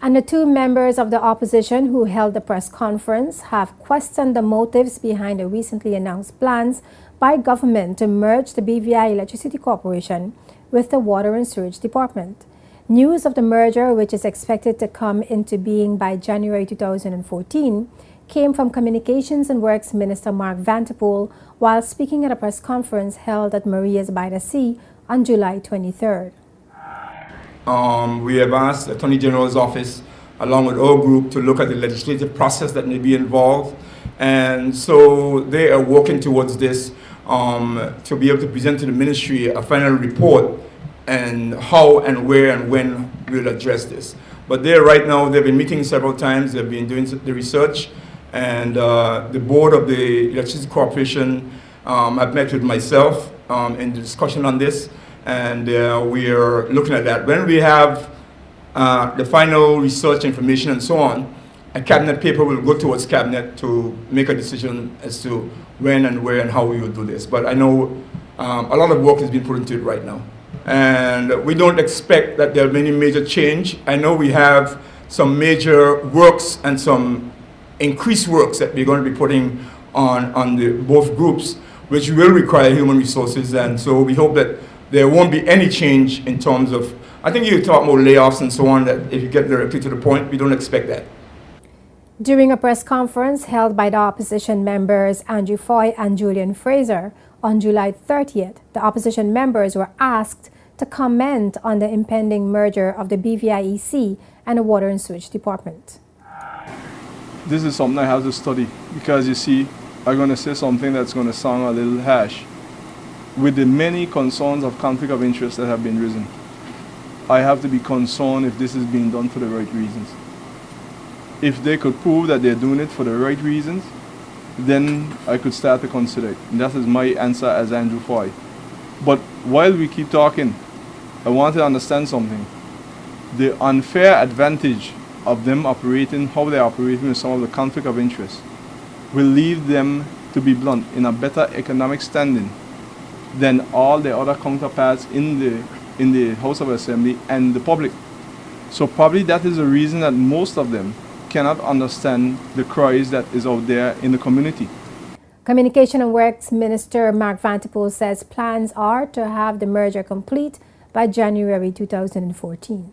And the two members of the opposition who held the press conference have questioned the motives behind the recently announced plans by government to merge the Bviec Electricity Corporation with the Water and Sewerage Department. News of the merger, which is expected to come into being by January 2014, came from Communications and Works Minister Mark Vanterpool while speaking at a press conference held at Maria's by the Sea on July 23rd. We have asked the Attorney General's office, along with our group, to look at the legislative process that may be involved. And so they are working towards this to be able to present to the ministry a final report and how and where and when we'll address this. But right now, they've been meeting several times, they've been doing the research, and the board of the Electricity Corporation have met with myself in the discussion on this. And we are looking at that. When we have the final research information and so on, a cabinet paper will go towards cabinet to make a decision as to when and where and how we will do this. But I know a lot of work has been put into it right now. And we don't expect that there will be any major change. I know we have some major works and some increased works that we're going to be putting on both groups, which will require human resources. And so we hope that there won't be any change in terms of, I think you talk about layoffs and so on, that if you get directly to the point, we don't expect that. During a press conference held by the opposition members Andrew Foy and Julian Fraser on July 30th, the opposition members were asked to comment on the impending merger of the Bviec and the Water and Sewage Department. This is something I have to study because, you see, I'm going to say something that's going to sound a little harsh. With the many concerns of conflict of interest that have been risen, I have to be concerned if this is being done for the right reasons. If they could prove that they're doing it for the right reasons, then I could start to consider it. And that is my answer as Andrew Foy. But while we keep talking, I want to understand something. The unfair advantage of them operating, how they're operating with some of the conflict of interest, will leave them, to be blunt, in a better economic standing than all the other counterparts in the House of Assembly and the public. So probably that is the reason that most of them cannot understand the cries that is out there in the community. Communication and Works Minister Mark Vanterpool says plans are to have the merger complete by January 2014.